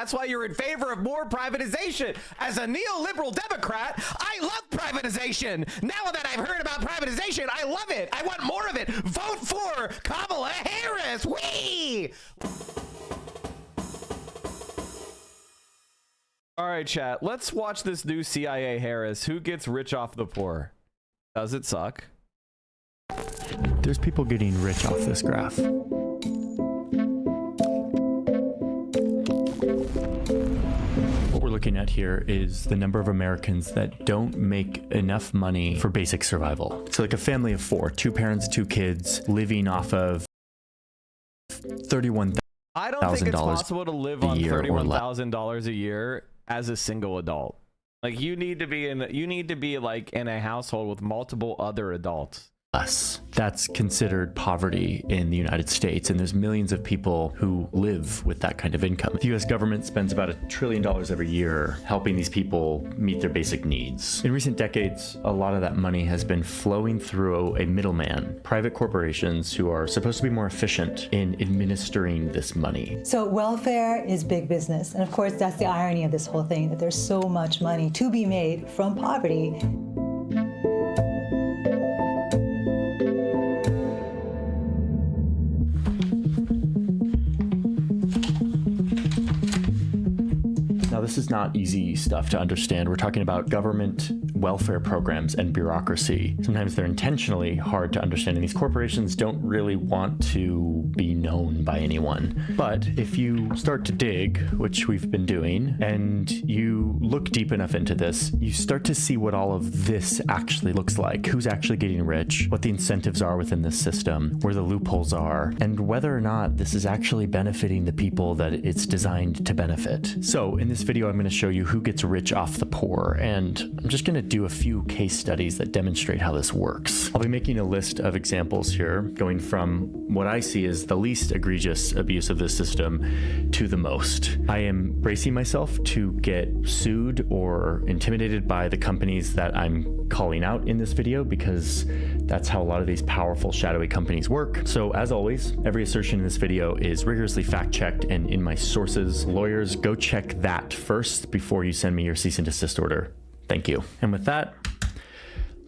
That's why you're in favor of more privatization. As a neoliberal Democrat, I love privatization. Now that I've heard about privatization, I love it. I want more of it. Vote for Kamala Harris. Whee! All right, chat. Let's watch this new CIA Harris. Who gets rich off the poor? Does it suck? There's people getting rich off this graph. What we're looking at here is the number of Americans that don't make enough money for basic survival. So like a family of 4, 2 parents, 2 kids, living off of $31,000 I don't think it's possible to live on $31,000 a year as a single adult. Like you need to be like in a household with multiple other adults. Less. That's considered poverty in the United States, and there's millions of people who live with that kind of income. The US government spends about $1 trillion every year helping these people meet their basic needs. In recent decades, a lot of that money has been flowing through a middleman, private corporations who are supposed to be more efficient in administering this money. So welfare is big business, and of course that's the irony of this whole thing, that there's so much money to be made from poverty. This is not easy stuff to understand. We're talking about government welfare programs and bureaucracy. Sometimes they're intentionally hard to understand, and these corporations don't really want to be known by anyone. But if you start to dig, which we've been doing, and you look deep enough into this, you start to see what all of this actually looks like, who's actually getting rich, what the incentives are within this system, where the loopholes are, and whether or not this is actually benefiting the people that it's designed to benefit. So in this video, I'm going to show you who gets rich off the poor, and I'm just going to do a few case studies that demonstrate how this works. I'll be making a list of examples here, going from what I see as the least egregious abuse of this system to the most. I am bracing myself to get sued or intimidated by the companies that I'm calling out in this video, because that's how a lot of these powerful shadowy companies work. So as always, every assertion in this video is rigorously fact-checked and in my sources. Lawyers, go check that first before you send me your cease and desist order. Thank you. And with that,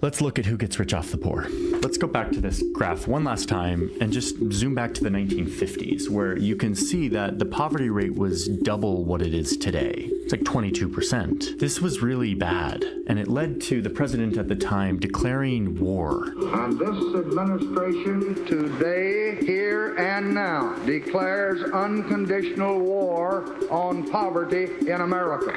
let's look at who gets rich off the poor. Let's go back to this graph one last time and just zoom back to the 1950s, where you can see that the poverty rate was double what it is today. It's like 22%. This was really bad, and it led to the president at the time declaring war. And this administration today, here and now, declares unconditional war on poverty in America.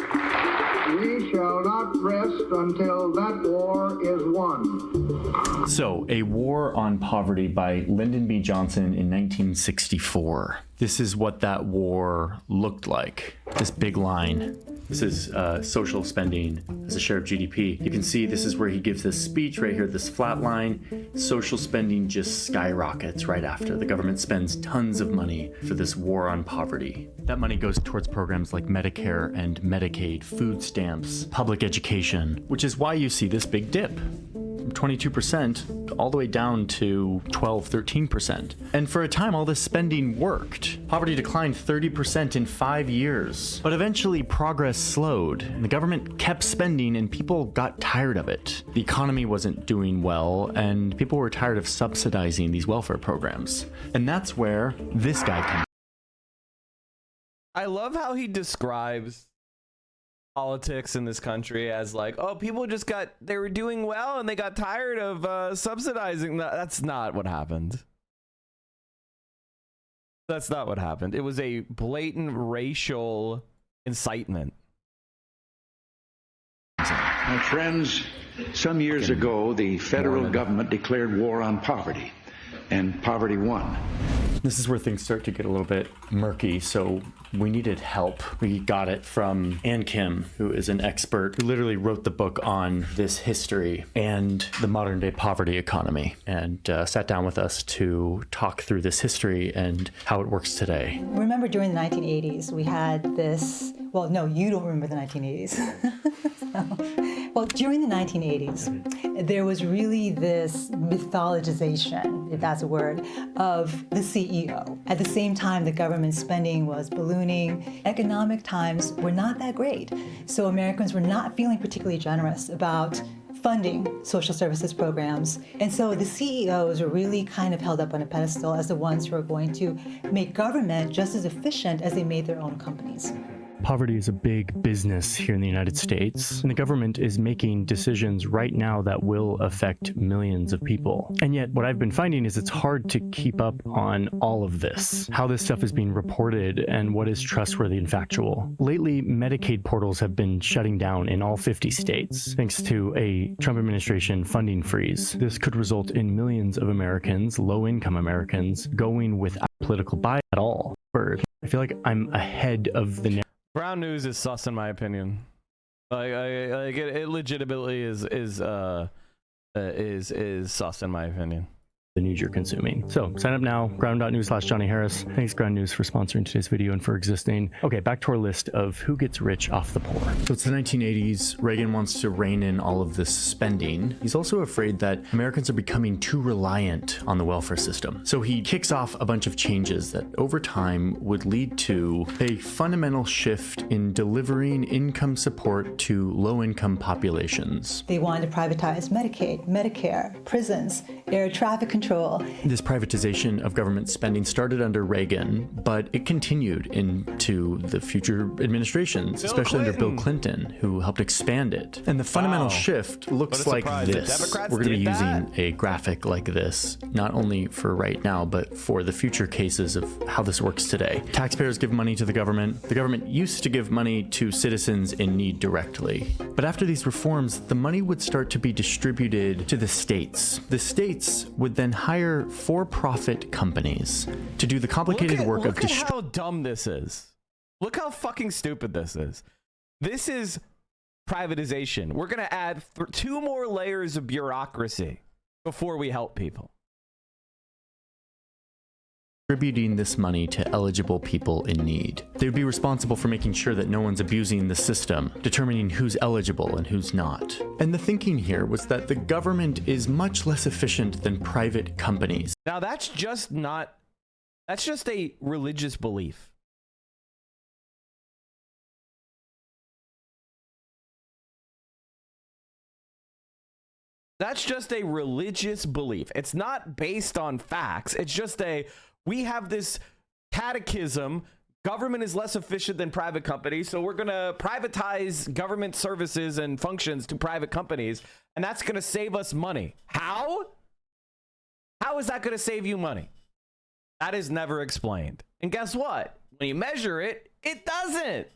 We shall not rest until that war is won. So, A War on Poverty by Lyndon B. Johnson in 1964. This is what that war looked like. This big line. This is social spending as a share of GDP. You can see this is where he gives this speech right here, this flat line. Social spending just skyrockets right after. The government spends tons of money for this war on poverty. That money goes towards programs like Medicare and Medicaid, food stamps, public education, which is why you see this big dip. 22% all the way down to 12, 13%. And for a time, all this spending worked. Poverty declined 30% in 5 years. But eventually, progress slowed, and the government kept spending, and people got tired of it. The economy wasn't doing well, and people were tired of subsidizing these welfare programs. And that's where this guy comes. I love how he describes politics in this country as like, oh, people just they were doing well and they got tired of subsidizing. That's not what happened. That's not what happened. It was a blatant racial incitement. My friends, some years ago, the federal government declared war on poverty, and poverty won. This is where things start to get a little bit murky, so we needed help. We got it from Ann Kim, who is an expert who literally wrote the book on this history and the modern day poverty economy, and sat down with us to talk through this history and how it works today. Remember during the 1980s, we had this, well, no, you don't remember the 1980s. Well, during the 1980s, there was really this mythologization, if that's a word, of the CEO. At the same time, the government spending was ballooning. Economic times were not that great. So Americans were not feeling particularly generous about funding social services programs. And so the CEOs were really kind of held up on a pedestal as the ones who are going to make government just as efficient as they made their own companies. Poverty is a big business here in the United States, and the government is making decisions right now that will affect millions of people. And yet, what I've been finding is it's hard to keep up on all of this, how this stuff is being reported, and what is trustworthy and factual. Lately, Medicaid portals have been shutting down in all 50 states, thanks to a Trump administration funding freeze. This could result in millions of Americans, low-income Americans, going without political buy at all. I feel like I'm ahead of the Brown news is sus in my opinion. Like, it legitimately is sus in my opinion. The news you're consuming. So sign up now, ground.news/Johnny Harris. Thanks Ground News for sponsoring today's video and for existing. Okay, back to our list of who gets rich off the poor. So it's the 1980s. Reagan wants to rein in all of this spending. He's also afraid that Americans are becoming too reliant on the welfare system. So he kicks off a bunch of changes that over time would lead to a fundamental shift in delivering income support to low-income populations. They wanted to privatize Medicaid, Medicare, prisons, air traffic control. This privatization of government spending started under Reagan, but it continued into the future administrations, especially under Bill Clinton, who helped expand it. And the fundamental shift looks like this. We're going to be using a graphic like this, not only for right now, but for the future cases of how this works today. Taxpayers give money to the government. The government used to give money to citizens in need directly. But after these reforms, the money would start to be distributed to the states. The states would then hire for-profit companies to do the complicated work of Look at how dumb this is. Look how fucking stupid this is. This is privatization. We're going to add 2 more layers of bureaucracy before we help people. Distributing this money to eligible people in need. They would be responsible for making sure that no one's abusing the system, determining who's eligible and who's not. And the thinking here was that the government is much less efficient than private companies. Now that's just a religious belief. That's just a religious belief. It's not based on facts. It's just we have this catechism. Government is less efficient than private companies, so we're going to privatize government services and functions to private companies, and that's going to save us money. How? How is that going to save you money? That is never explained. And guess what? When you measure it, it doesn't.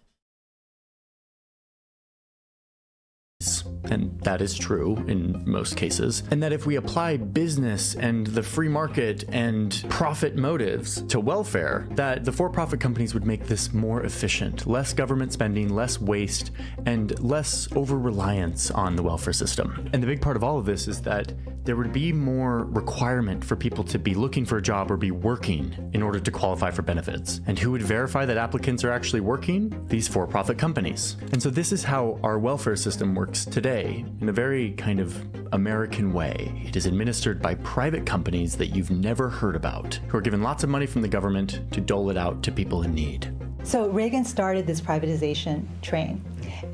And that is true in most cases. And that if we apply business and the free market and profit motives to welfare, that the for-profit companies would make this more efficient, less government spending, less waste, and less over-reliance on the welfare system. And the big part of all of this is that there would be more requirement for people to be looking for a job or be working in order to qualify for benefits. And who would verify that applicants are actually working? These for-profit companies. And so this is how our welfare system works today, in a very kind of American way. It is administered by private companies that you've never heard about, who are given lots of money from the government to dole it out to people in need. So Reagan started this privatization train,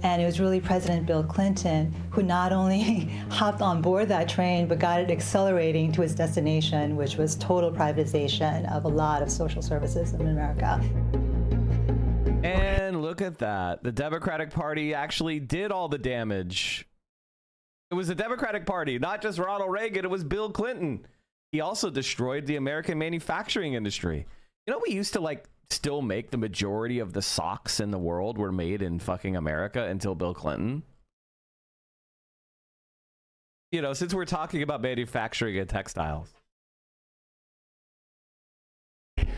and it was really President Bill Clinton who not only hopped on board that train, but got it accelerating to its destination, which was total privatization of a lot of social services in America. And look at that. The Democratic Party actually did all the damage. It was the Democratic Party, not just Ronald Reagan. It was Bill Clinton. He also destroyed the American manufacturing industry. You know, we used to still make the majority of the socks in the world were made in fucking America until Bill Clinton. You know, since we're talking about manufacturing and textiles.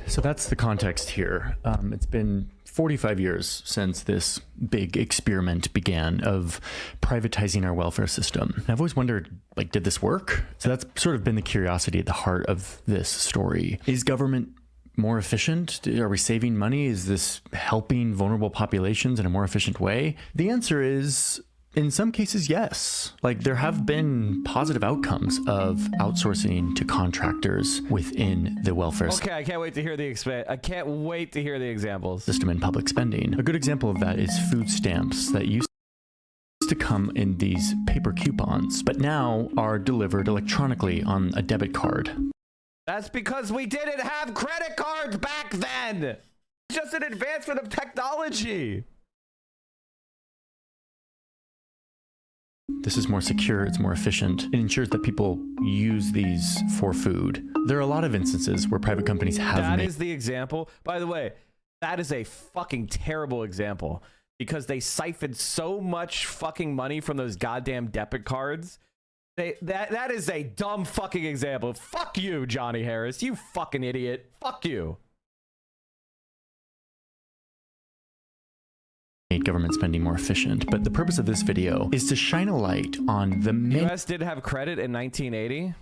So that's the context here. It's been 45 years since this big experiment began of privatizing our welfare system. And I've always wondered, did this work? So that's sort of been the curiosity at the heart of this story. Is government more efficient? Are we saving money? Is this helping vulnerable populations in a more efficient way? The answer is In some cases, yes. Like, there have been positive outcomes of outsourcing to contractors within the welfare Okay, I can't wait to hear the examples. system and public spending. A good example of that is food stamps that used to come in these paper coupons, but now are delivered electronically on a debit card. That's because we didn't have credit cards back then. It's just an advancement of technology. This is more secure, it's more efficient. It ensures that people use these for food. There are a lot of instances where private companies have That is the example. By the way, that is a fucking terrible example because they siphoned so much fucking money from those goddamn debit cards. That is a dumb fucking example. Fuck you, Johnny Harris. You fucking idiot. Fuck you. Made government spending more efficient, but the purpose of this video is to shine a light on the The US did have credit in 1980.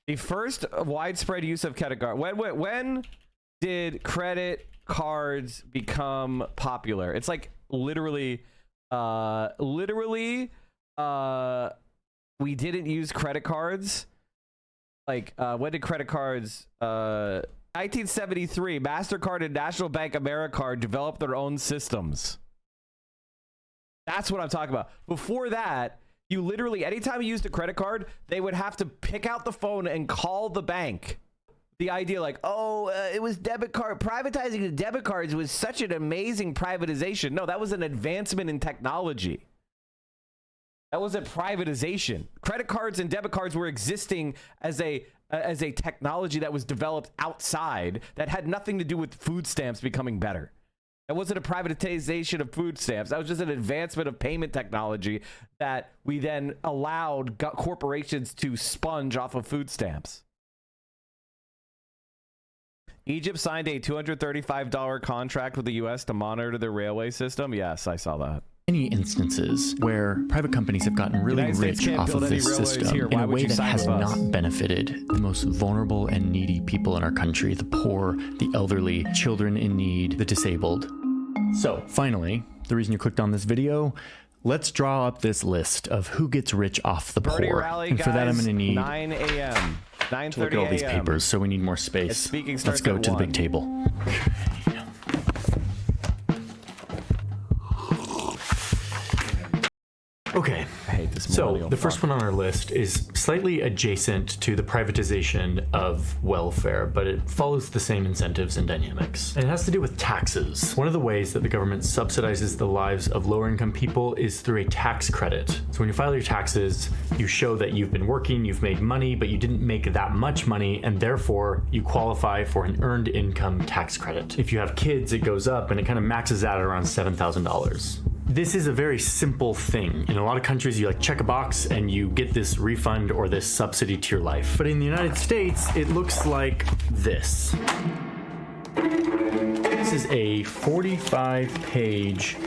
The first widespread use of credit card. When did credit cards become popular? It's like literally we didn't use credit cards. Like, when did credit cards, 1973, MasterCard and National Bank Americard developed their own systems. That's what I'm talking about. Before that, you literally, anytime you used a credit card, they would have to pick out the phone and call the bank. The idea like, oh, it was debit card. Privatizing the debit cards was such an amazing privatization. No, that was an advancement in technology. That wasn't privatization. Credit cards and debit cards were existing as a technology that was developed outside that had nothing to do with food stamps becoming better. That wasn't a privatization of food stamps. That was just an advancement of payment technology that we then allowed corporations to sponge off of food stamps. Egypt signed a $235 contract with the U.S. to monitor the railway system. Yes, I saw that. Many instances where private companies have gotten really rich off of this system in a way that has not benefited the most vulnerable and needy people in our country, the poor, the elderly, children in need, the disabled. So finally, the reason you clicked on this video, let's draw up this list of who gets rich off the poor. And for that, I'm going to need 9 a.m. 9:30 to look at all these papers, so we need more space. Let's go to the big table. Okay, I hate this. So the first one on our list is slightly adjacent to the privatization of welfare, but it follows the same incentives and dynamics. And it has to do with taxes. One of the ways that the government subsidizes the lives of lower income people is through a tax credit. So when you file your taxes, you show that you've been working, you've made money, but you didn't make that much money, and therefore you qualify for an earned income tax credit. If you have kids, it goes up and it kind of maxes out at around $7,000. This is a very simple thing. In a lot of countries, you like check a box and you get this refund or this subsidy to your life. But in the United States, it looks like this. This is a 45-page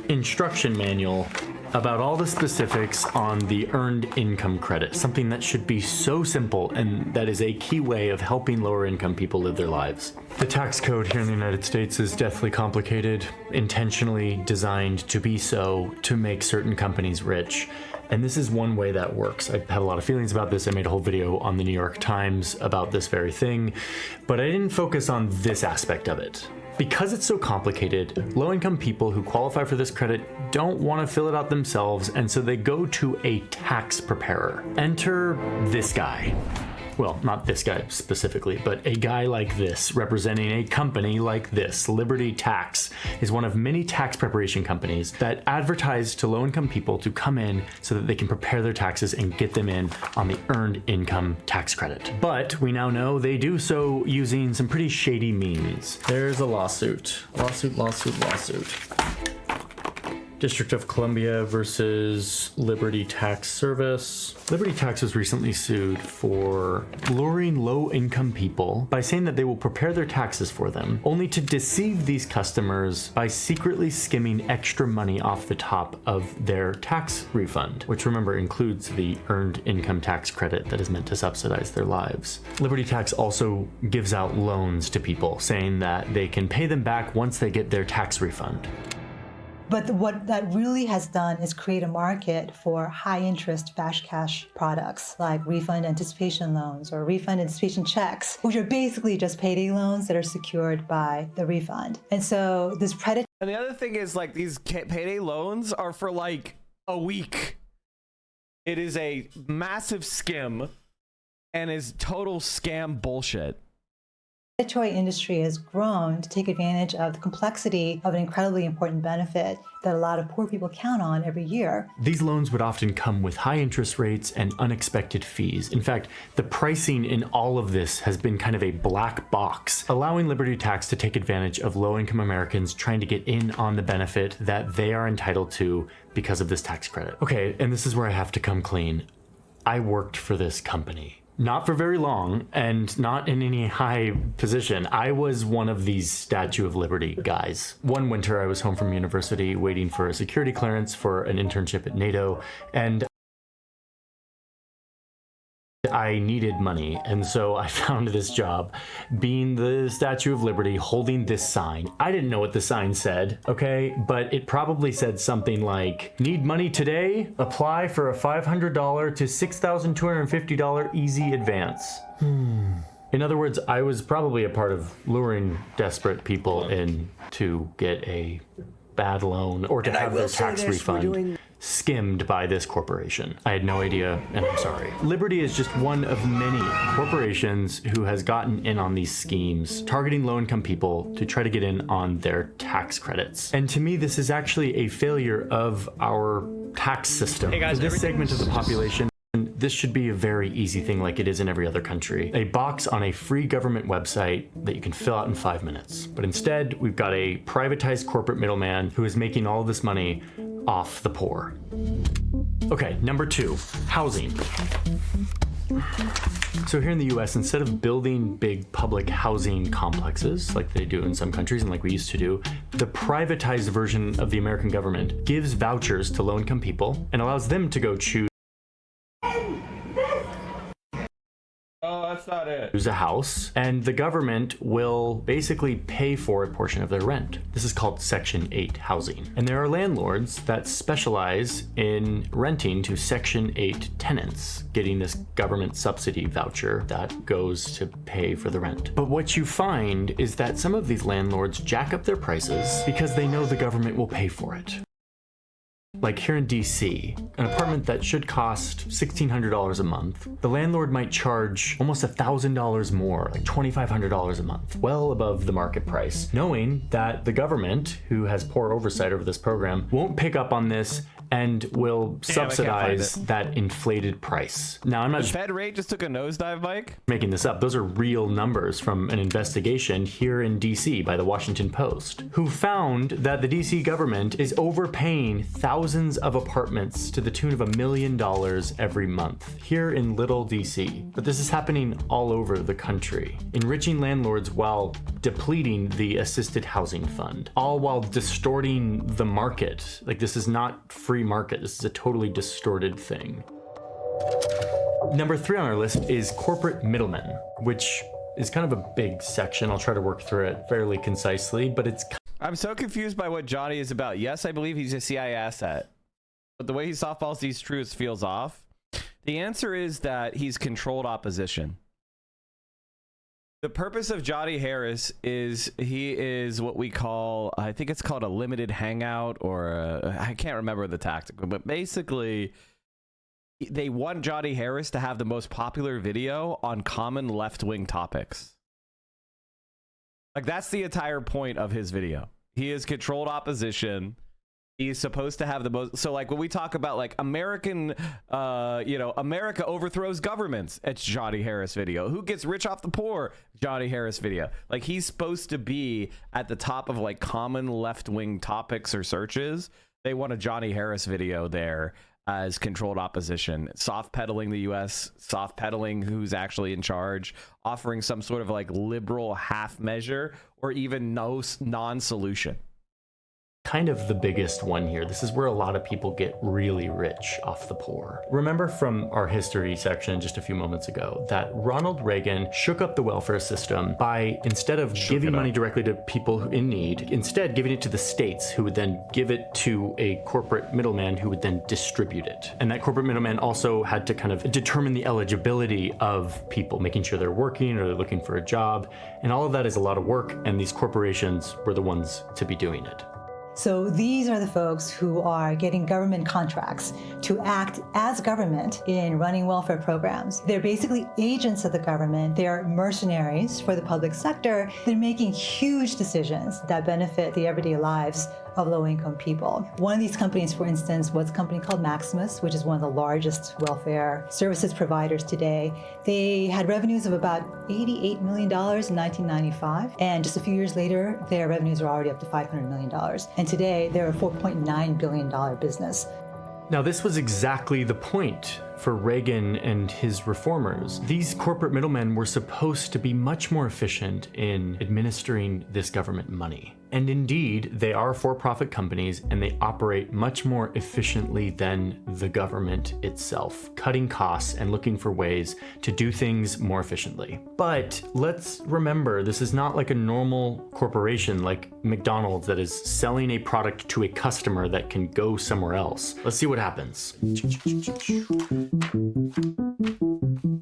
instruction manual about all the specifics on the earned income credit, something that should be so simple and that is a key way of helping lower income people live their lives. The tax code here in the United States is deathly complicated, intentionally designed to be so to make certain companies rich. And this is one way that works. I have a lot of feelings about this. I made a whole video on the New York Times about this very thing, but I didn't focus on this aspect of it. Because it's so complicated, low-income people who qualify for this credit don't want to fill it out themselves, and so they go to a tax preparer. Enter this guy. Well, not this guy specifically, but a guy like this, representing a company like this. Liberty Tax is one of many tax preparation companies that advertise to low-income people to come in so that they can prepare their taxes and get them in on the earned income tax credit. But we now know they do so using some pretty shady means. There's a lawsuit. Lawsuit. District of Columbia versus Liberty Tax Service. Liberty Tax was recently sued for luring low-income people by saying that they will prepare their taxes for them, only to deceive these customers by secretly skimming extra money off the top of their tax refund, which remember includes the earned income tax credit that is meant to subsidize their lives. Liberty Tax also gives out loans to people, saying that they can pay them back once they get their tax refund. But what that really has done is create a market for high-interest fast cash products like refund anticipation loans or refund anticipation checks, which are basically just payday loans that are secured by the refund. And so this predatory... And the other thing is, like, these payday loans are for like a week. It is a massive skim and is total scam bullshit. predatory industry has grown to take advantage of the complexity of an incredibly important benefit that a lot of poor people count on every year. These loans would often come with high interest rates and unexpected fees. In fact, the pricing in all of this has been kind of a black box, allowing Liberty Tax to take advantage of low-income Americans trying to get in on the benefit that they are entitled to because of this tax credit. Okay, and this is where I have to come clean. I worked for this company. Not for very long, and not in any high position. I was one of these Statue of Liberty guys. One winter, I was home from university waiting for a security clearance for an internship at NATO, and I needed money, and so I found this job being the Statue of Liberty holding this sign. I didn't know what the sign said, okay, but it probably said something like, "Need money today? Apply for a $500 to $6,250 easy advance." In other words, I was probably a part of luring desperate people in to get a bad loan or to have their tax refund skimmed by this corporation. I had no idea, and I'm sorry. Liberty is just one of many corporations who has gotten in on these schemes, targeting low-income people to try to get in on their tax credits. And to me, this is actually a failure of our tax system. Hey guys, for this segment of the population, this should be a very easy thing like it is in every other country. A box on a free government website that you can fill out in 5 minutes. But instead, we've got a privatized corporate middleman who is making all of this money off the poor. Okay, number 2, housing. So here in the US, instead of building big public housing complexes like they do in some countries and like we used to do, the privatized version of the American government gives vouchers to low-income people and allows them to go choose That's not it. a house, and the government will basically pay for a portion of their rent. This is called Section 8 housing. And there are landlords that specialize in renting to Section 8 tenants, getting this government subsidy voucher that goes to pay for the rent. But what you find is that some of these landlords jack up their prices because they know the government will pay for it. Like here in DC, an apartment that should cost $1,600 a month, the landlord might charge almost $1,000 more, like $2,500 a month, well above the market price, knowing that the government, who has poor oversight over this program, won't pick up on this and will subsidize that inflated price. Now, I'm not The Fed rate just took a nosedive, Mike. making this up. Those are real numbers from an investigation here in DC by the Washington Post, who found that the DC government is overpaying thousands of apartments to the tune of $1 million every month here in little DC. But this is happening all over the country, enriching landlords while depleting the assisted housing fund, all while distorting the market. Like, this is not free market. This is a totally distorted thing. Number 3 on our list is corporate middlemen, which is kind of a big section. I'll try to work through it fairly concisely, but it's I'm so confused by what Johnny is about. Yes, I believe he's a CIA asset, but the way he softballs these truths feels off. The answer is that he's controlled opposition. The purpose of Johnny Harris is he is what we call, I think it's called a limited hangout, or I can't remember the tactic, but basically they want Johnny Harris to have the most popular video on common left-wing topics. Like, that's the entire point of his video. He is controlled opposition. He's supposed to have the most. So, like, when we talk about, like, American, America overthrows governments, it's Johnny Harris video. Who gets rich off the poor? Johnny Harris video. Like, he's supposed to be at the top of, like, common left-wing topics or searches they want a Johnny Harris video there as controlled opposition, soft peddling the U.S., soft peddling who's actually in charge, offering some sort of like liberal half measure or even no non-solution. Kind of the biggest one here. This is where a lot of people get really rich off the poor. Remember from our history section just a few moments ago that Ronald Reagan shook up the welfare system by, instead of giving money directly to people in need, instead giving it to the states, who would then give it to a corporate middleman who would then distribute it. And that corporate middleman also had to kind of determine the eligibility of people, making sure they're working or they're looking for a job. And all of that is a lot of work, and these corporations were the ones to be doing it. So these are the folks who are getting government contracts to act as government in running welfare programs. They're basically agents of the government. They're mercenaries for the public sector. They're making huge decisions that benefit the everyday lives of low-income people. One of these companies, for instance, was a company called Maximus, which is one of the largest welfare services providers today. They had revenues of about $88 million in 1995, and just a few years later, their revenues are already up to $500 million. And today, they're a $4.9 billion business. Now, this was exactly the point for Reagan and his reformers. These corporate middlemen were supposed to be much more efficient in administering this government money. And indeed, they are for-profit companies, and they operate much more efficiently than the government itself, cutting costs and looking for ways to do things more efficiently. But let's remember, this is not like a normal corporation like McDonald's that is selling a product to a customer that can go somewhere else. Let's see what happens.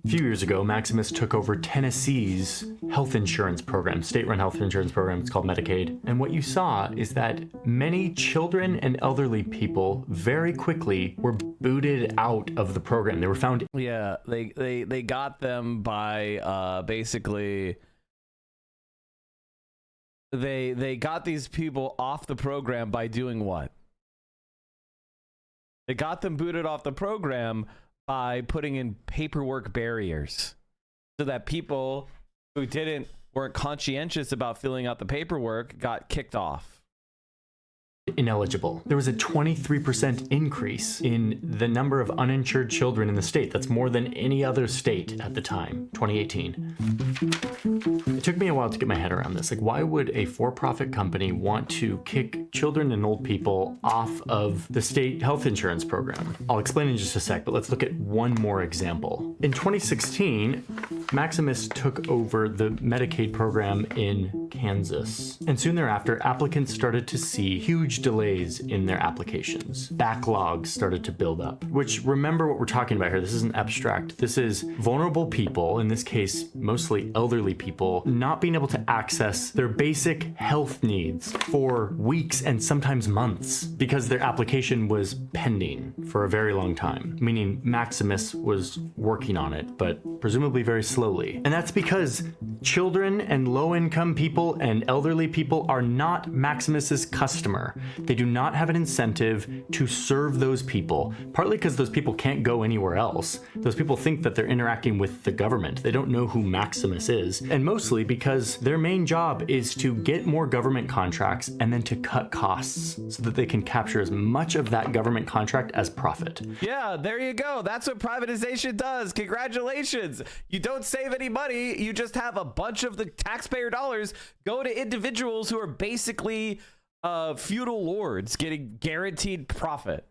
A few years ago, Maximus took over Tennessee's health insurance program, state-run health insurance program. It's called Medicaid. And what you saw is that many children and elderly people very quickly were booted out of the program. They were found. Yeah, they got them by basically they got these people off the program by doing what? They got them booted off the program by putting in paperwork barriers so that people who weren't conscientious about filling out the paperwork got kicked off. Ineligible. There was a 23% increase in the number of uninsured children in the state. That's more than any other state at the time, 2018. It took me a while to get my head around this. Like, why would a for-profit company want to kick children and old people off of the state health insurance program? I'll explain in just a sec, but let's look at one more example. In 2016, Maximus took over the Medicaid program in Kansas. And soon thereafter, applicants started to see huge delays in their applications. Backlogs started to build up, which, remember what we're talking about here. This isn't abstract. This is vulnerable people, in this case, mostly elderly people, not being able to access their basic health needs for weeks and sometimes months because their application was pending for a very long time, meaning Maximus was working on it, but presumably very slowly. And that's because children and low-income people and elderly people are not Maximus's customer. They do not have an incentive to serve those people, partly because those people can't go anywhere else. Those people think that they're interacting with the government. They don't know who Maximus is. And mostly because their main job is to get more government contracts and then to cut costs so that they can capture as much of that government contract as profit. Yeah, there you go. That's what privatization does. Congratulations. You don't save any money. You just have a bunch of the taxpayer dollars go to individuals who are basically feudal lords getting guaranteed profit.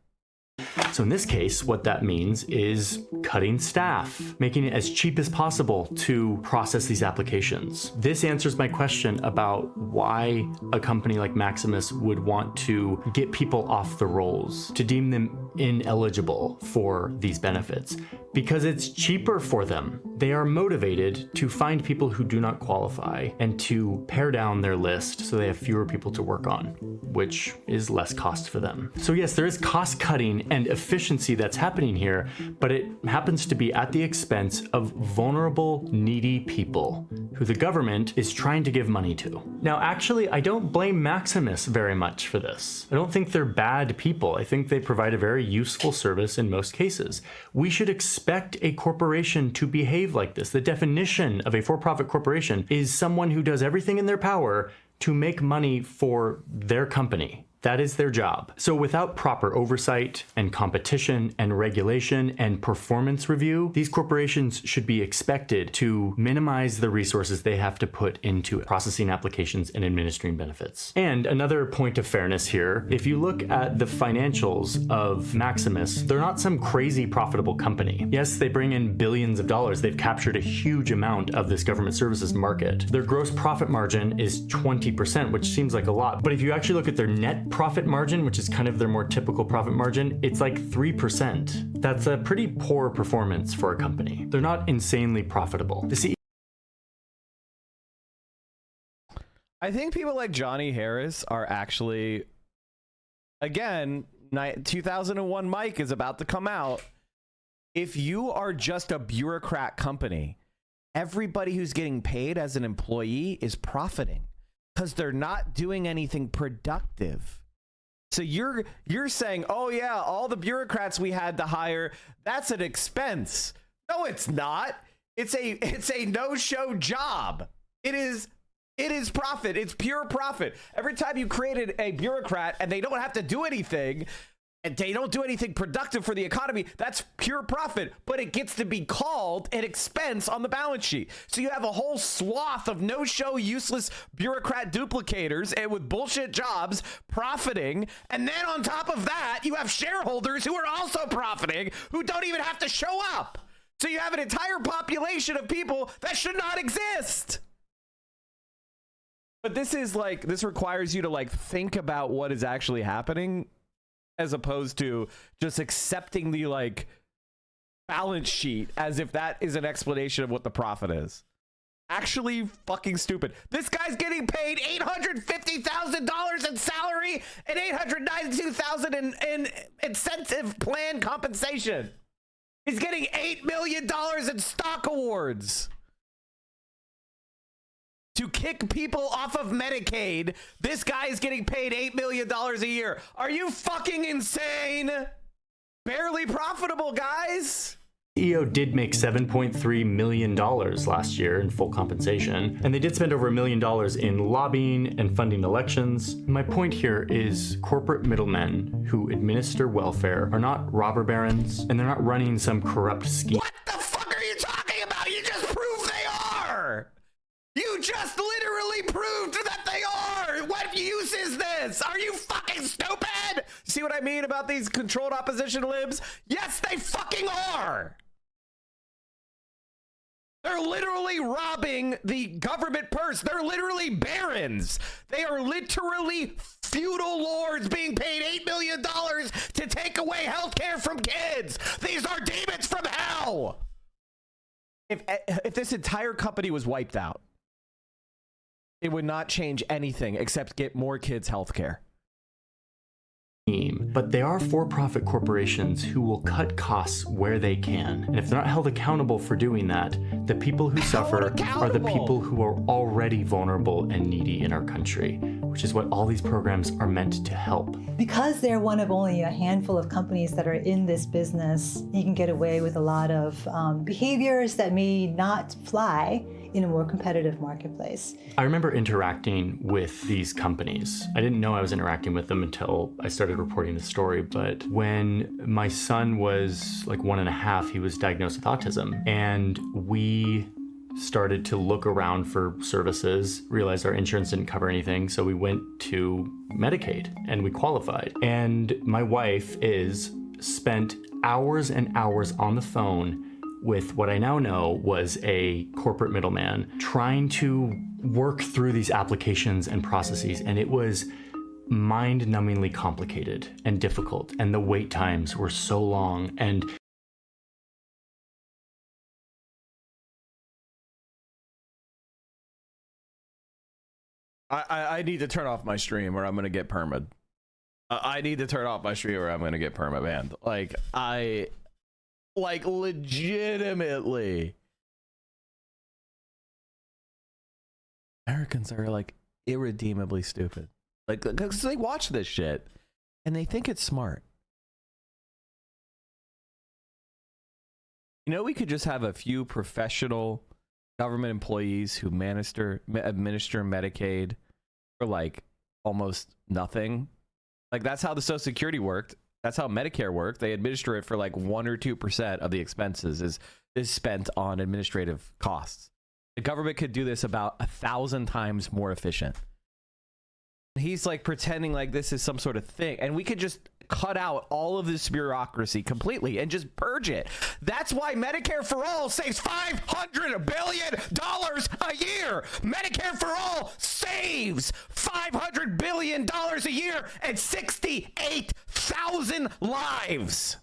So in this case, what that means is cutting staff, making it as cheap as possible to process these applications. This answers my question about why a company like Maximus would want to get people off the rolls, to deem them ineligible for these benefits, because it's cheaper for them. They are motivated to find people who do not qualify and to pare down their list so they have fewer people to work on, which is less cost for them. So yes, there is cost cutting and efficiency that's happening here, but it happens to be at the expense of vulnerable, needy people who the government is trying to give money to. Now, actually, I don't blame Maximus very much for this. I don't think they're bad people. I think they provide a very useful service in most cases. We should expect a corporation to behave like this. The definition of a for-profit corporation is someone who does everything in their power to make money for their company, That is their job. So without proper oversight and competition and regulation and performance review, these corporations should be expected to minimize the resources they have to put into processing applications and administering benefits. And another point of fairness here, if you look at the financials of Maximus, they're not some crazy profitable company. Yes, they bring in billions of dollars. They've captured a huge amount of this government services market. Their gross profit margin is 20%, which seems like a lot. But if you actually look at their net profit margin, which is kind of their more typical profit margin, it's like 3%. That's a pretty poor performance for a company. They're not insanely profitable. I think people like Johnny Harris are actually, again, 2001 Mike is about to come out. If you are just a bureaucrat company, everybody who's getting paid as an employee is profiting because they're not doing anything productive. So you're saying, oh yeah, all the bureaucrats we had to hire, that's an expense. No, it's not. It's a no-show job. It is profit. It's pure profit. Every time you created a bureaucrat and they don't have to do anything, and they don't do anything productive for the economy, that's pure profit, but it gets to be called an expense on the balance sheet. So you have a whole swath of no-show, useless bureaucrat duplicators and with bullshit jobs profiting, and then on top of that, you have shareholders who are also profiting, who don't even have to show up. So you have an entire population of people that should not exist. But this requires you to think about what is actually happening, as opposed to just accepting the balance sheet as if that is an explanation of what the profit is. Actually fucking stupid. This guy's getting paid $850,000 in salary and $892,000 in incentive plan compensation. He's getting $8 million in stock awards. To kick people off of Medicaid, this guy is getting paid $8 million a year. Are you fucking insane? Barely profitable, guys. CEO did make $7.3 million last year in full compensation, and they did spend over $1 million in lobbying and funding elections. My point here is corporate middlemen who administer welfare are not robber barons, and they're not running some corrupt scheme. What the fuck are you talking about? You just proved they are. You just literally proved that they are! What use is this? Are you fucking stupid? See what I mean about these controlled opposition libs? Yes, they fucking are! They're literally robbing the government purse. They're literally barons. They are literally feudal lords being paid $8 million to take away healthcare from kids. These are demons from hell! If this entire company was wiped out, it would not change anything except get more kids health care. But they are for-profit corporations who will cut costs where they can. And if they're not held accountable for doing that, the people who suffer are the people who are already vulnerable and needy in our country, which is what all these programs are meant to help. Because they're one of only a handful of companies that are in this business, you can get away with a lot of behaviors that may not fly in a more competitive marketplace. I remember interacting with these companies. I didn't know I was interacting with them until I started reporting the story, but when my son was like 1.5, he was diagnosed with autism, and we started to look around for services, realized our insurance didn't cover anything, so we went to Medicaid and we qualified. And my wife spent hours and hours on the phone with what I now know was a corporate middleman trying to work through these applications and processes, and it was mind-numbingly complicated and difficult, and the wait times were so long. And I need to turn off my stream or I'm gonna get perma'd. I need to turn off my stream or I'm gonna get perma banned. Like legitimately, Americans are like irredeemably stupid. Like, because they watch this shit and they think it's smart. You know, we could just have a few professional government employees who administer Medicaid for like almost nothing, Like, that's how the Social Security worked. That's how Medicare worked. They administer it for like 1 or 2% of the expenses is spent on administrative costs. The government could do this about 1,000 times more efficient. He's like pretending like this is some sort of thing, and we could just cut out all of this bureaucracy completely and just purge it. That's why Medicare for All saves $500 billion a year. Medicare for All saves $500 billion a year and 68,000 lives.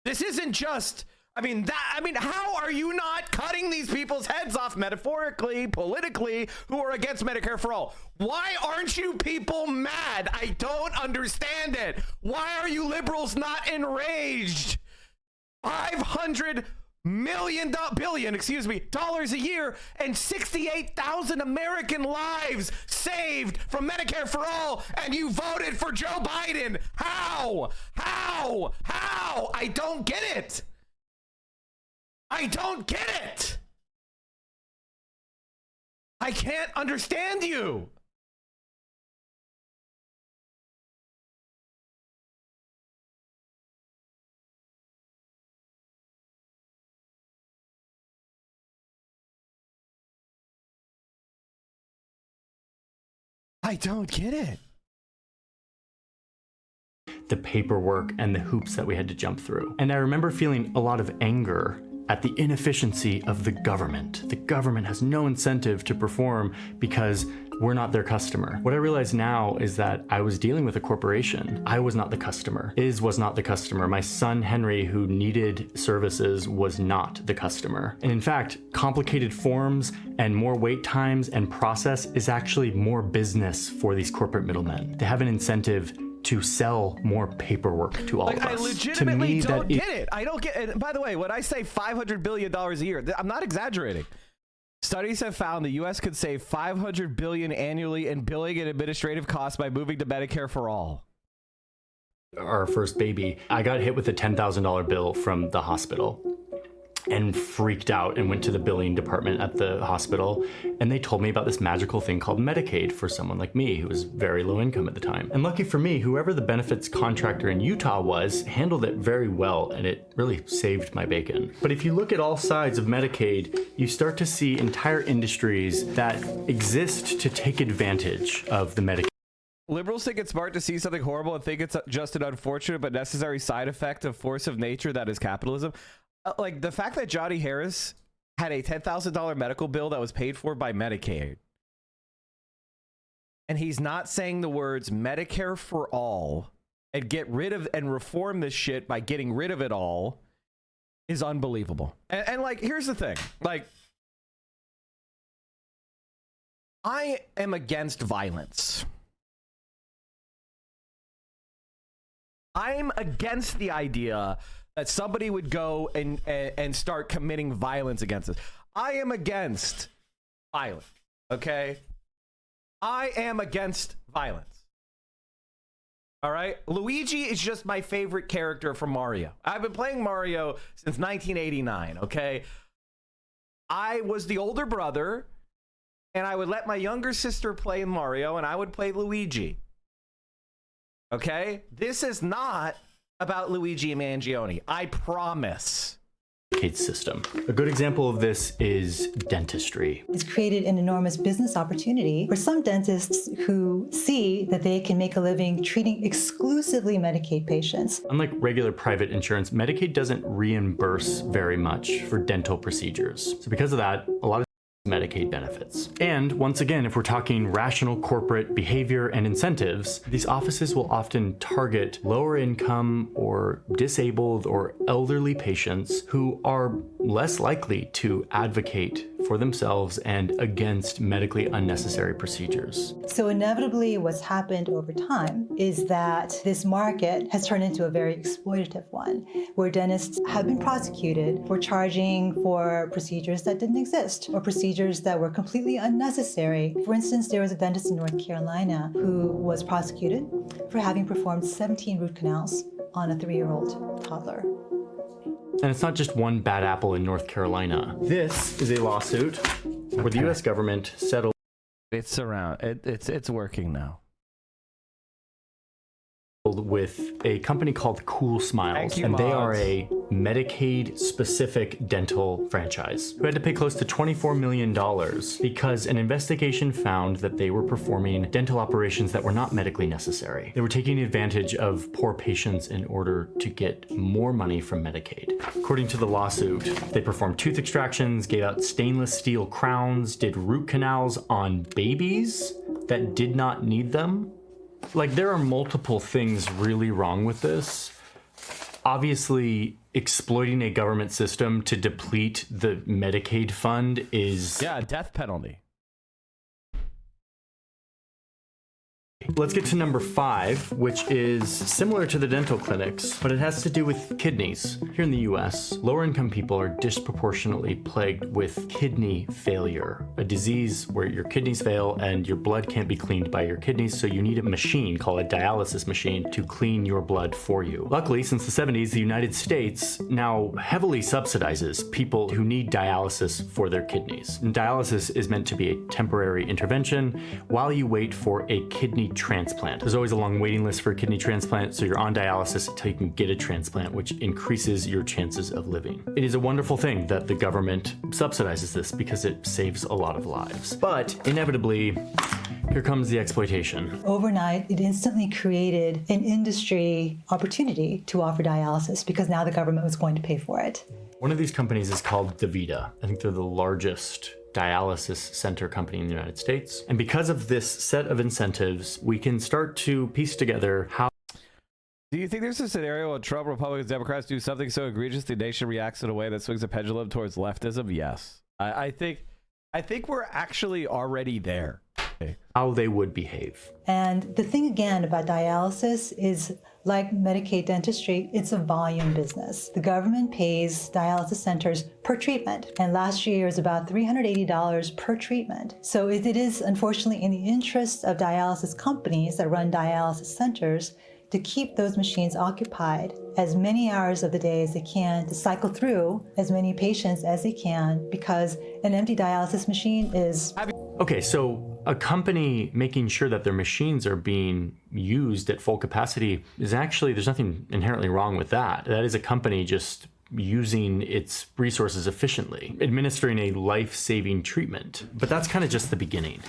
This isn't just, how are you not cutting these people's heads off metaphorically, politically, who are against Medicare for All? Why aren't you people mad? I don't understand it. Why are you liberals not enraged? $500 billion a year and 68,000 American lives saved from Medicare for All, and you voted for Joe Biden. How? I don't get it. I don't get it. I can't understand you. I don't get it. The paperwork and the hoops that we had to jump through. And I remember feeling a lot of anger at the inefficiency of the government. The government has no incentive to perform because we're not their customer. What I realize now is that I was dealing with a corporation. I was not the customer. Iz was not the customer. My son Henry, who needed services, was not the customer. And in fact, complicated forms and more wait times and process is actually more business for these corporate middlemen. They have an incentive to sell more paperwork to all of us. I legitimately don't get it. I don't get it. By the way, when I say $500 billion a year, I'm not exaggerating. Studies have found the U.S. could save $500 billion annually in billing and administrative costs by moving to Medicare for All. Our first baby, I got hit with a $10,000 bill from the hospital and freaked out and went to the billing department at the hospital, and they told me about this magical thing called Medicaid for someone like me who was very low income at the time. And lucky for me, whoever the benefits contractor in Utah was handled it very well, and it really saved my bacon. But if you look at all sides of Medicaid, you start to see entire industries that exist to take advantage of the Medicaid. Liberals think it's smart to see something horrible and think it's just an unfortunate but necessary side effect of force of nature that is capitalism. Like the fact that Johnny Harris had a $10,000 medical bill that was paid for by Medicaid, and he's not saying the words Medicare for All and get rid of and reform this shit by getting rid of it all, is unbelievable. And like, here's the thing, like, I am against violence. I'm against the idea that somebody would go and start committing violence against us. I am against violence, okay? I am against violence. All right? Luigi is just my favorite character from Mario. I've been playing Mario since 1989, okay? I was the older brother, and I would let my younger sister play Mario, and I would play Luigi. Okay? This is not about Luigi Mangione. I promise. System. A good example of this is dentistry. It's created an enormous business opportunity for some dentists who see that they can make a living treating exclusively Medicaid patients. Unlike regular private insurance, Medicaid doesn't reimburse very much for dental procedures. So because of that, a lot of Medicaid benefits. And once again, if we're talking rational corporate behavior and incentives, these offices will often target lower income or disabled or elderly patients who are less likely to advocate for themselves and against medically unnecessary procedures. So inevitably what's happened over time is that this market has turned into a very exploitative one, where dentists have been prosecuted for charging for procedures that didn't exist or procedures that were completely unnecessary. For instance, there was a dentist in North Carolina who was prosecuted for having performed 17 root canals on a 3-year-old toddler. And it's not just one bad apple in North Carolina. This is a lawsuit where the U.S. government settled. It's around. It's working now. with a company called Cool Smiles, Thank you, and they are mods. a Medicaid-specific dental franchise who had to pay close to $24 million because an investigation found that they were performing dental operations that were not medically necessary. They were taking advantage of poor patients in order to get more money from Medicaid. According to the lawsuit, they performed tooth extractions, gave out stainless steel crowns, did root canals on babies that did not need them. Like, there are multiple things really wrong with this. Obviously, exploiting a government system to deplete the Medicaid fund is... Yeah, death penalty. Let's get to number 5, which is similar to the dental clinics, but it has to do with kidneys. Here in the US, lower income people are disproportionately plagued with kidney failure, a disease where your kidneys fail and your blood can't be cleaned by your kidneys, so you need a machine called a dialysis machine to clean your blood for you. Luckily, since the 70s, the United States now heavily subsidizes people who need dialysis for their kidneys. And dialysis is meant to be a temporary intervention while you wait for a kidney transplant. There's always a long waiting list for a kidney transplant, so you're on dialysis until you can get a transplant, which increases your chances of living. It is a wonderful thing that the government subsidizes this because it saves a lot of lives. But inevitably, here comes the exploitation. Overnight, it instantly created an industry opportunity to offer dialysis because now the government was going to pay for it. One of these companies is called DaVita. I think they're the largest dialysis center company in the United States. And because of this set of incentives, we can start to piece together how... Do you think there's a scenario when Trump, Republicans, Democrats do something so egregious the nation reacts in a way that swings the pendulum towards leftism? Yes. I think we're actually already there. how they would behave. And the thing again about dialysis is, like Medicaid dentistry, it's a volume business. The government pays dialysis centers per treatment, and last year was about $380 per treatment. So it is unfortunately in the interest of dialysis companies that run dialysis centers to keep those machines occupied as many hours of the day as they can, to cycle through as many patients as they can, because an empty dialysis machine is... Okay, so a company making sure that their machines are being used at full capacity is actually, there's nothing inherently wrong with that. That is a company just using its resources efficiently, administering a life-saving treatment. But that's kind of just the beginning.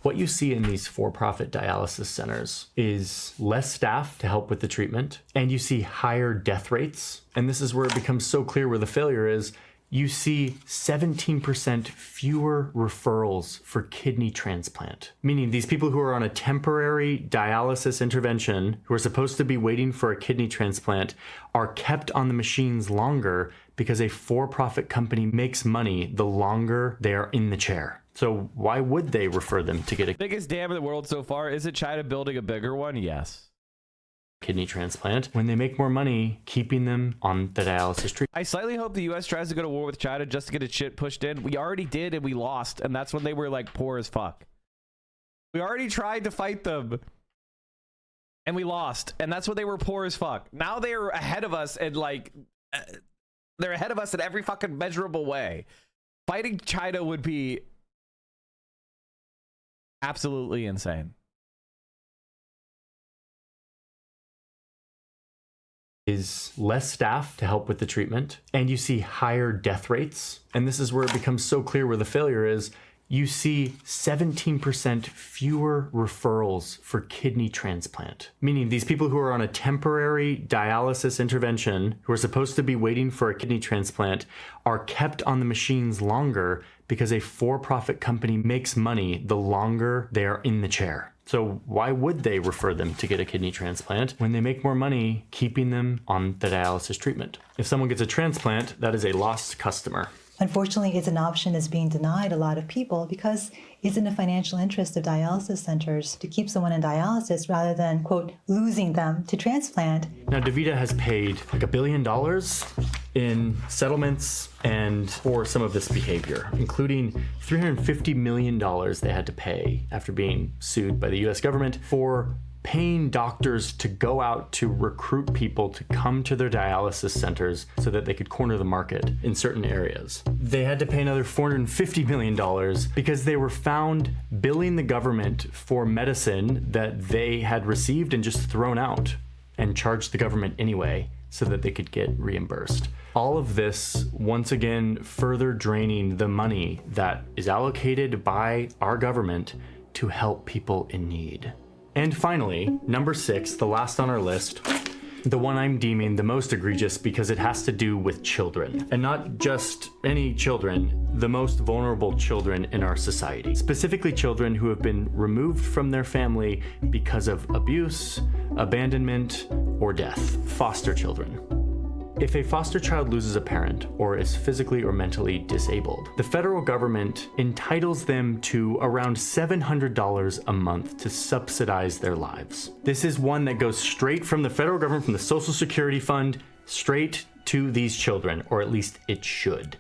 What you see in these for-profit dialysis centers is less staff to help with the treatment, and you see higher death rates. And this is where it becomes so clear where the failure is. You see 17% fewer referrals for kidney transplant, meaning these people who are on a temporary dialysis intervention, who are supposed to be waiting for a kidney transplant, are kept on the machines longer because a for-profit company makes money the longer they are in the chair. So why would they refer them to get a Biggest dam in the world so far? Is it China building a bigger one? Yes. kidney transplant when they make more money keeping them on the dialysis treatment? I slightly hope the U.S. tries to go to war with China just to get its shit pushed in. We already did, and we lost, and that's when they were like poor as fuck. We already tried to fight them, and we lost, and that's when they were poor as fuck. Now they're ahead of us, and like they're ahead of us in every fucking measurable way. Fighting China would be absolutely insane. Is less staff to help with the treatment, and you see higher death rates. And this is where it becomes so clear where the failure is. You see 17% fewer referrals for kidney transplant, meaning these people who are on a temporary dialysis intervention, who are supposed to be waiting for a kidney transplant, are kept on the machines longer because a for-profit company makes money the longer they are in the chair. So why would they refer them to get a kidney transplant when they make more money keeping them on the dialysis treatment? If someone gets a transplant, that is a lost customer. Unfortunately, it's an option that's being denied a lot of people because it's in the financial interest of dialysis centers to keep someone in dialysis rather than, quote, losing them to transplant. Now, DaVita has paid like $1 billion in settlements and for some of this behavior, including $350 million they had to pay after being sued by the US government for paying doctors to go out to recruit people to come to their dialysis centers so that they could corner the market in certain areas. They had to pay another $450 million because they were found billing the government for medicine that they had received and just thrown out. and charged the government anyway so that they could get reimbursed. All of this, once again, further draining the money that is allocated by our government to help people in need. And finally, number 6, the last on our list, the one I'm deeming the most egregious because it has to do with children. And not just any children, the most vulnerable children in our society. Specifically children who have been removed from their family because of abuse, abandonment, or death. Foster children. If a foster child loses a parent or is physically or mentally disabled, the federal government entitles them to around $700 a month to subsidize their lives. This is one that goes straight from the federal government, from the Social Security Fund, straight to these children, or at least it should.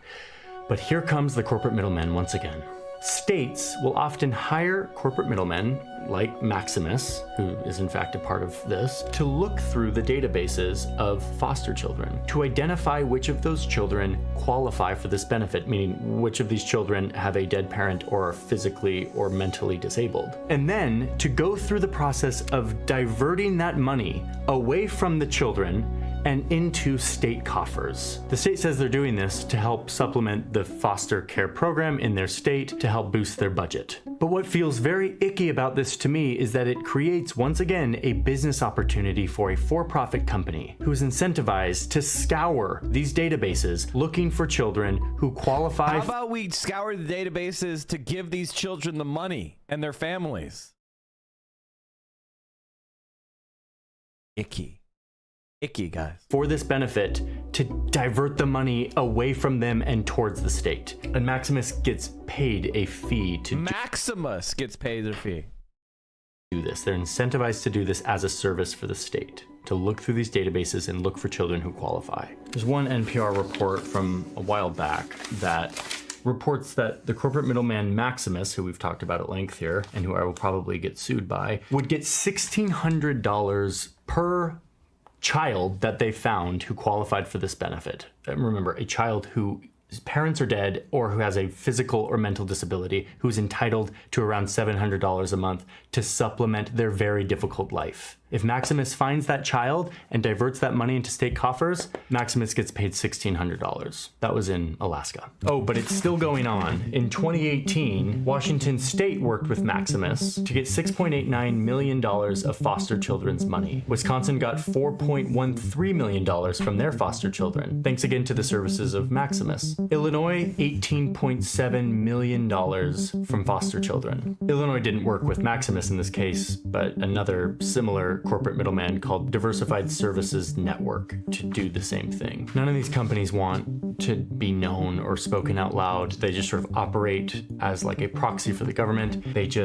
But here comes the corporate middlemen once again. States will often hire corporate middlemen like Maximus, who is in fact a part of this, to look through the databases of foster children to identify which of those children qualify for this benefit, meaning which of these children have a dead parent or are physically or mentally disabled. And then to go through the process of diverting that money away from the children and into state coffers. The state says they're doing this to help supplement the foster care program in their state to help boost their budget. But what feels very icky about this to me is that it creates, once again, a business opportunity for a for-profit company who is incentivized to scour these databases looking for children who qualify. How about we scour the databases to give these children the money and their families? Icky, guys. For this benefit to divert the money away from them and towards the state. And Maximus gets paid a fee to Maximus gets paid their fee. Do this. They're incentivized to do this as a service for the state, to look through these databases and look for children who qualify. There's one NPR report from a while back that reports that the corporate middleman Maximus, who we've talked about at length here, and who I will probably get sued by, would get $1,600 per child that they found who qualified for this benefit. Remember, a child whose parents are dead or who has a physical or mental disability who's entitled to around $700 a month to supplement their very difficult life. If Maximus finds that child and diverts that money into state coffers, Maximus gets paid $1,600. That was in Alaska. Oh, but it's still going on. In 2018, Washington State worked with Maximus to get $6.89 million of foster children's money. Wisconsin got $4.13 million from their foster children, thanks again to the services of Maximus. Illinois, $18.7 million from foster children. Illinois didn't work with Maximus in this case, but another similar corporate middleman called Diversified Services Network to do the same thing. None of these companies want to be known or spoken out loud. They just sort of operate as like a proxy for the government. This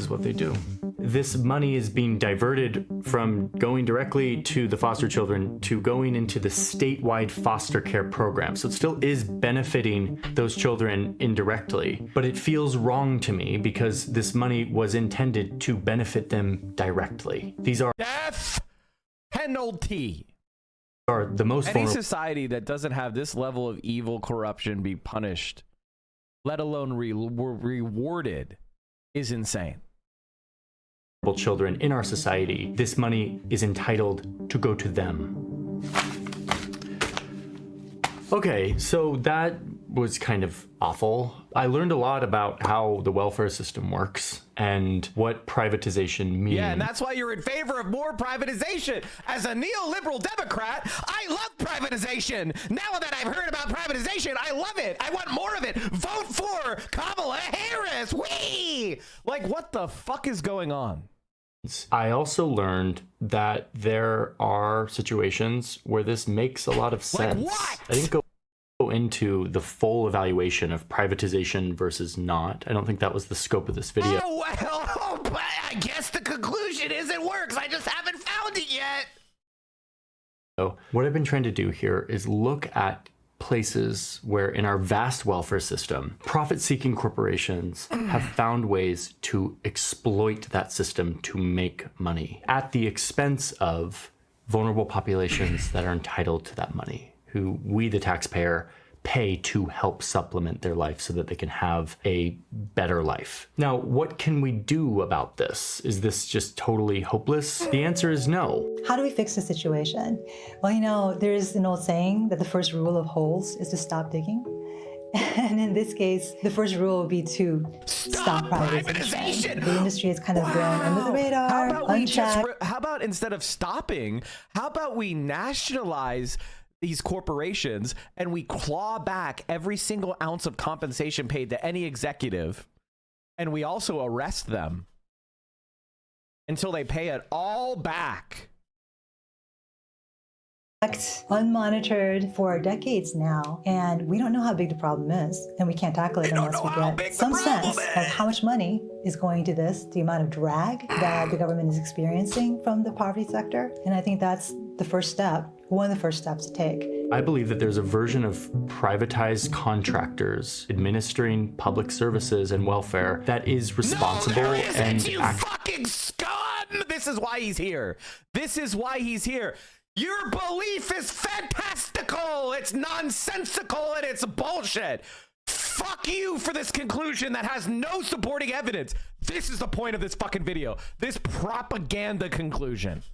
is what they do. This money is being diverted from going directly to the foster children to going into the statewide foster care program. So it still is benefiting those children indirectly, but it feels wrong to me because this money was intended to benefit them directly. These are death penalty. Are the most Any vulnerable society that doesn't have this level of evil corruption be punished, let alone rewarded, is insane. Children in our society. This money is entitled to go to them. Okay, so that was kind of awful. I learned a lot about how the welfare system works and what privatization means. Yeah, and that's why you're in favor of more privatization. As a neoliberal Democrat, I love privatization. Now that I've heard about privatization, I love it. I want more of it. Vote for Kamala Harris. Whee! Like, what the fuck is going on? I also learned that there are situations where this makes a lot of sense. Like what? I didn't go into the full evaluation of privatization versus not. I don't think that was the scope of this video. Oh, well, but I guess the conclusion is it works. I just haven't found it yet. So what I've been trying to do here is look at places where in our vast welfare system, profit-seeking corporations have found ways to exploit that system to make money at the expense of vulnerable populations that are entitled to that money, who we, the taxpayer, pay to help supplement their life so that they can have a better life. Now, what can we do about this? Is this just totally hopeless? The answer is no. How do we fix the situation? Well, you know, there's an old saying that the first rule of holes is to stop digging. And in this case, the first rule would be to stop privatization. The industry has kind of gone under the radar, how about instead of stopping, how about we nationalize these corporations and we claw back every single ounce of compensation paid to any executive, and we also arrest them until they pay it all back. Unmonitored for decades now, and we don't know how big the problem is, and we can't tackle it unless we get some sense of how much money is going to this, the amount of drag that the government is experiencing from the poverty sector. And I think that's the first step, one of the first steps to take. I believe that there's a version of privatized contractors administering public services and welfare that is responsible and you fucking scum! This is why he's here. This is why he's here. Your belief is fantastical, it's nonsensical, and it's bullshit. Fuck you for this conclusion that has no supporting evidence. This is the point of this fucking video. This propaganda conclusion.